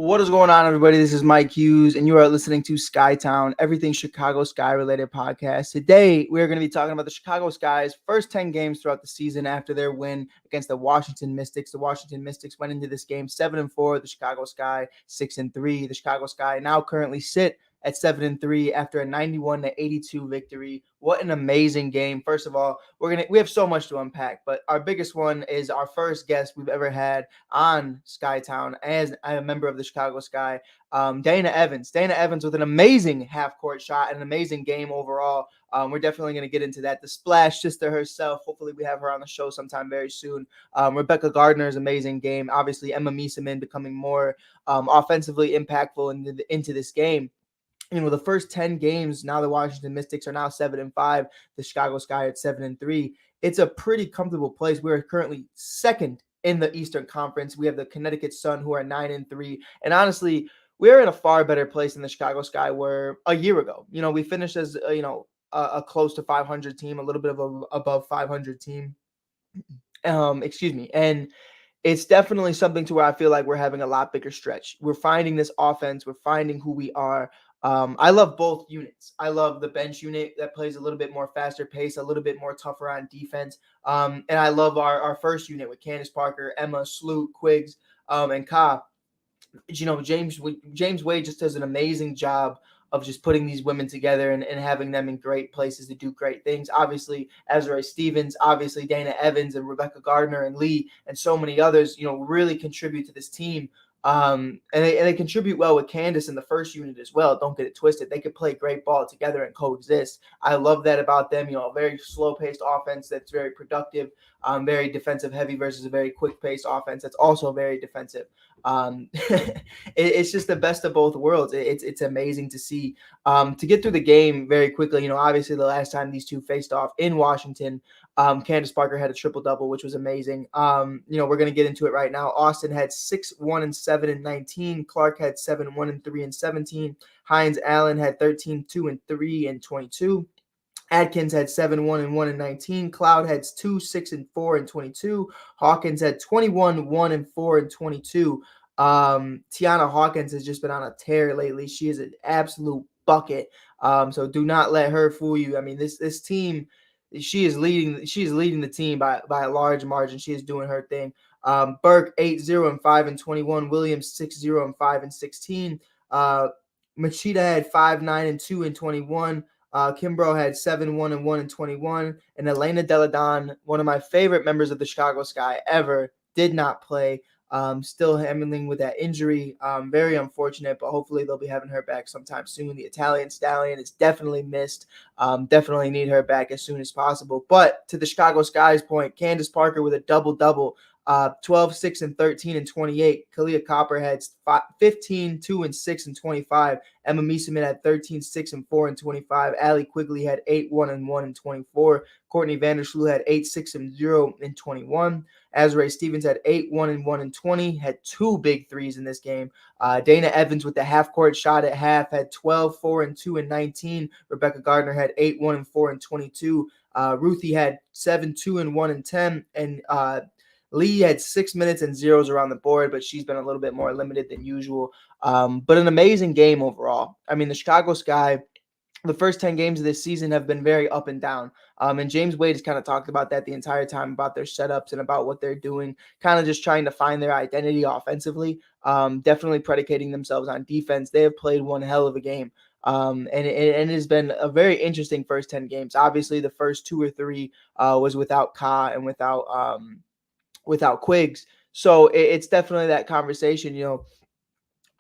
What is going on, everybody? This is Mike Hughes, and you are listening to Skytown, everything Chicago Sky related podcast. Today, we are going to be talking about the Chicago Sky's first 10 games throughout the season after their win against the Washington Mystics. The Washington Mystics went into this game 7-4, the Chicago Sky 6-3. The Chicago Sky now currently sit at 7-3 after a 91-82 victory. What an amazing game. First of all, we have so much to unpack, but our biggest one is our first guest we've ever had on Skytown as a member of the Chicago Sky, Dana Evans. Dana Evans with an amazing half-court shot, an amazing game overall. We're definitely going to get into that. The Splash Sister herself, hopefully we have her on the show sometime very soon. Rebecca Gardner's amazing game. Obviously, Emma Miesemann becoming more offensively impactful into this game. The first 10 games, now the Washington Mystics are now 7-5, the Chicago Sky at 7-3. It's a pretty comfortable place. We're currently second in the Eastern Conference. We have the Connecticut Sun, who are 9-3. And honestly, we're in a far better place than the Chicago Sky were a year ago. We finished as, a close to 500 team, a little bit of a above 500 team. And it's definitely something to where I feel like we're having a lot bigger stretch. We're finding this offense. We're finding who we are. I love both units. I love the bench unit that plays a little bit more faster pace, a little bit more tougher on defense. And I love our first unit with Candace Parker, Emma, Sloot, Quiggs, and Ka. James Wade just does an amazing job of just putting these women together and having them in great places to do great things. Obviously, Ezra Stevens, obviously Dana Evans and Rebecca Gardner and Lee and so many others, really contribute to this team. And they contribute well with Candace in the first unit as well. Don't get it twisted. They could play great ball together and coexist. I love that about them. A very slow-paced offense that's very productive, very defensive heavy versus a very quick-paced offense that's also very defensive. It's just the best of both worlds. It's amazing to see. To get through the game very quickly, obviously the last time these two faced off in Washington, Candace Parker had a triple-double, which was amazing. We're going to get into it right now. Austin had 6-1-7-19. Clark had 7-1-3-17. Hines Allen had 13-2-3-22. Adkins had 7-1-1-19. Cloud had 2-6-4-22. Hawkins had 21-1-4-22. Tiana Hawkins has just been on a tear lately. She is an absolute bucket. So do not let her fool you. I mean, this team, she is leading the team by a large margin. She is doing her thing. Burke 8-0-5-21. Williams 6-0-5-16. Machida had 5-9-2-21. Kimbrough had 7-1-1-21. And Elena Deladon, one of my favorite members of the Chicago Sky ever, did not play. Still handling with that injury. Very unfortunate, but hopefully they'll be having her back sometime soon. The Italian Stallion is definitely missed. Definitely need her back as soon as possible. But to the Chicago Sky's point, Candace Parker with a double-double. 12, 6, and 13 and 28. Kalia Copper had 15, 2, and 6 and 25. Emma Miesemann had 13, 6, and 4 and 25. Allie Quigley had 8, 1, and 1 and 24. Courtney Vandersloot had 8, 6, and 0 and 21. Azrae Stevens had 8, 1, and 1 and 20. Had 2 big threes in this game. Dana Evans with the half-court shot at half had 12, 4, and 2 and 19. Rebecca Gardner had 8, 1, and 4 and 22. Ruthie had 7, 2, and 1 and 10. And Lee had 6 minutes and zeros around the board, but she's been a little bit more limited than usual. But an amazing game overall. I mean, the Chicago Sky, the first 10 games of this season have been very up and down. And James Wade has kind of talked about that the entire time, about their setups and about what they're doing, kind of just trying to find their identity offensively, definitely predicating themselves on defense. They have played one hell of a game. And it has been a very interesting first 10 games. Obviously, the first 2 or 3 was without Ka and without Quiggs. So it's definitely that conversation.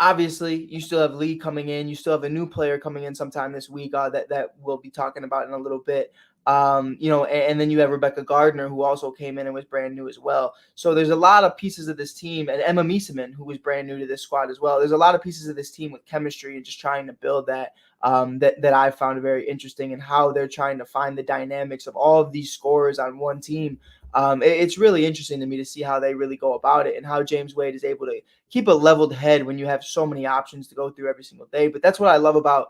Obviously, you still have Lee coming in. You still have a new player coming in sometime this week that we'll be talking about in a little bit. And then you have Rebecca Gardner, who also came in and was brand new as well. So there's a lot of pieces of this team, and Emma Miesemann, who was brand new to this squad as well. There's a lot of pieces of this team with chemistry and just trying to build that. that I found very interesting, and how they're trying to find the dynamics of all of these scorers on one team. It's really interesting to me to see how they really go about it, and how James Wade is able to keep a leveled head when you have so many options to go through every single day. But that's what I love about,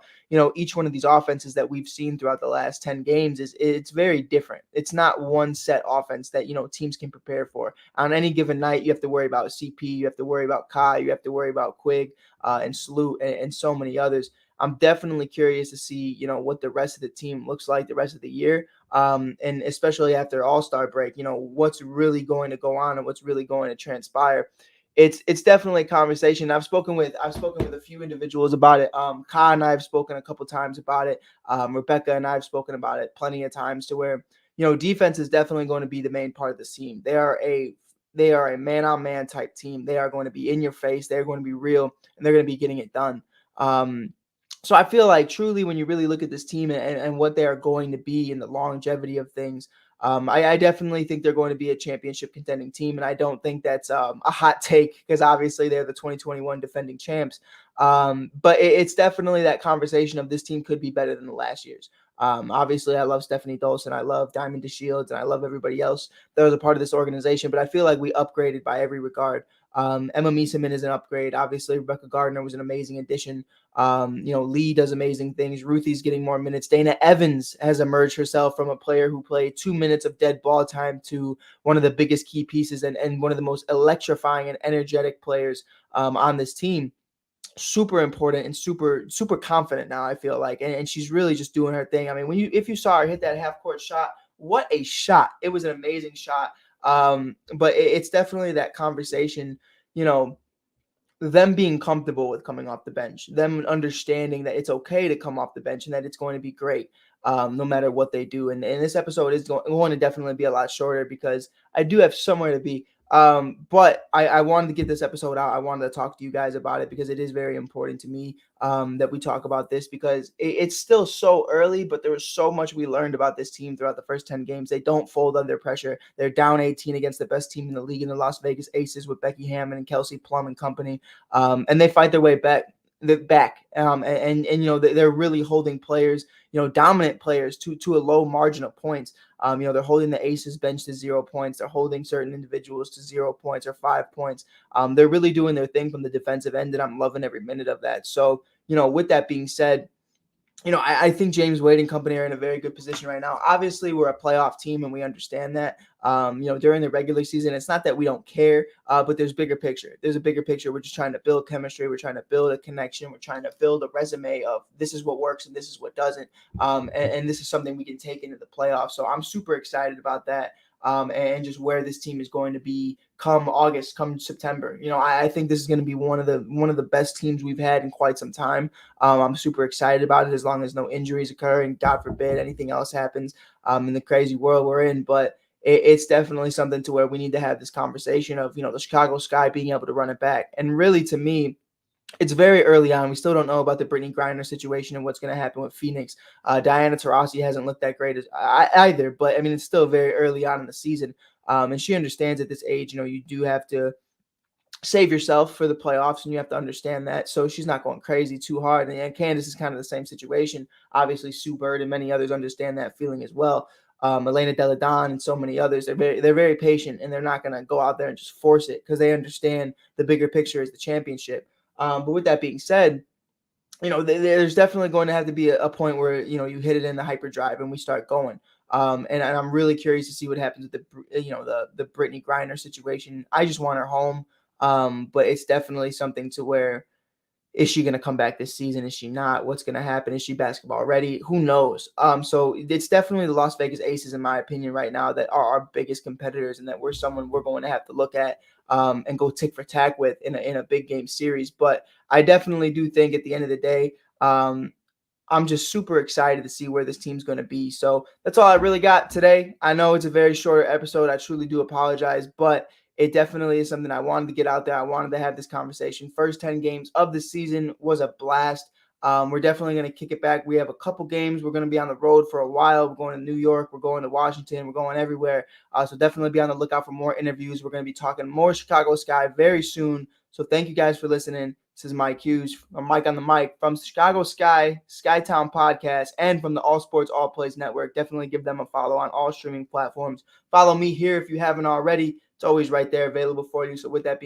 each one of these offenses that we've seen throughout the last 10 games. Is it's very different. It's not one set offense that, teams can prepare for. On any given night, you have to worry about CP, you have to worry about Kai, you have to worry about Quig, and Salute, and so many others. I'm definitely curious to see, what the rest of the team looks like the rest of the year. And especially after All-Star break, what's really going to go on and what's really going to transpire. It's definitely a conversation. I've spoken with a few individuals about it. Kai and I have spoken a couple times about it. Rebecca and I have spoken about it plenty of times, to where, defense is definitely going to be the main part of the team. They are a man-on-man type team. They are going to be in your face. They're going to be real, and they're going to be getting it done. So I feel like, truly, when you really look at this team, and what they are going to be in the longevity of things, I definitely think they're going to be a championship contending team. And I don't think that's a hot take, because obviously they're the 2021 defending champs. But it's definitely that conversation of, this team could be better than the last year's. Obviously, I love Stephanie Dolson, I love Diamond DeShields, and I love everybody else that was a part of this organization. But I feel like we upgraded by every regard. Emma Mieseman is an upgrade. Obviously, Rebecca Gardner was an amazing addition. Lee does amazing things. Ruthie's getting more minutes. Dana Evans has emerged herself from a player who played 2 minutes of dead ball time to one of the biggest key pieces, and one of the most electrifying and energetic players on this team. Super important and super super confident now, I feel like, and she's really just doing her thing. I mean, if you saw her hit that half court shot, what a shot! It was an amazing shot. But it's definitely that conversation, you know, them being comfortable with coming off the bench, them understanding that it's okay to come off the bench, and that it's going to be great, no matter what they do. And this episode is going to definitely be a lot shorter, because I do have somewhere to be. But I wanted to get this episode out. I wanted to talk to you guys about it, because it is very important to me, that we talk about this, because it's still so early, but there was so much we learned about this team throughout the first 10 games. They don't fold under pressure. They're down 18 against the best team in the league, in the Las Vegas Aces, with Becky Hammond and Kelsey Plum and company. And they fight their way back. They're really holding players, dominant players, to a low margin of points. They're holding the Aces bench to 0 points. They're holding certain individuals to 0 points or 5 points. They're really doing their thing from the defensive end, and I'm loving every minute of that. So, with that being said, I think James Wade and company are in a very good position right now. Obviously, we're a playoff team, and we understand that. During the regular season, it's not that we don't care, but there's bigger picture. There's a bigger picture. We're just trying to build chemistry. We're trying to build a connection. We're trying to build a resume of, this is what works and this is what doesn't. And this is something we can take into the playoffs. So I'm super excited about that. And just where this team is going to be come August, come September. I think this is going to be one of the best teams we've had in quite some time. I'm super excited about it, as long as no injuries occur, and God forbid anything else happens in the crazy world we're in. But it's definitely something to where we need to have this conversation of, the Chicago Sky being able to run it back. And really, to me, it's very early on. We still don't know about the Brittany Griner situation and what's going to happen with Phoenix. Diana Taurasi hasn't looked that great either, but I mean, it's still very early on in the season. And she understands at this age, you do have to save yourself for the playoffs, and you have to understand that. So she's not going crazy too hard. And Candace is kind of the same situation. Obviously, Sue Bird and many others understand that feeling as well. Elena Deladon and so many others, they're very patient, and they're not going to go out there and just force it, because they understand the bigger picture is the championship. But with that being said, there's definitely going to have to be a point where, you hit it in the hyperdrive and we start going. And I'm really curious to see what happens with the Brittany Griner situation. I just want her home. But it's definitely something to where, is she going to come back this season? Is she not? What's going to happen? Is she basketball ready? Who knows? So it's definitely the Las Vegas Aces, in my opinion, right now, that are our biggest competitors, and that we're going to have to look at and go tick for tack with in a big game series. But I definitely do think, at the end of the day, I'm just super excited to see where this team's going to be. So that's all I really got today. I know it's a very short episode. I truly do apologize, but it definitely is something I wanted to get out there. I wanted to have this conversation. First 10 games of the season was a blast. We're definitely going to kick it back. We have a couple games. We're going to be on the road for a while. We're going to New York. We're going to Washington. We're going everywhere. So definitely be on the lookout for more interviews. We're going to be talking more Chicago Sky very soon. So thank you guys for listening. This is Mike Hughes, Mike on the Mic from Chicago Sky, Skytown Podcast, and from the All Sports All Plays Network. Definitely give them a follow on all streaming platforms. Follow me here if you haven't already. It's always right there available for you. So with that being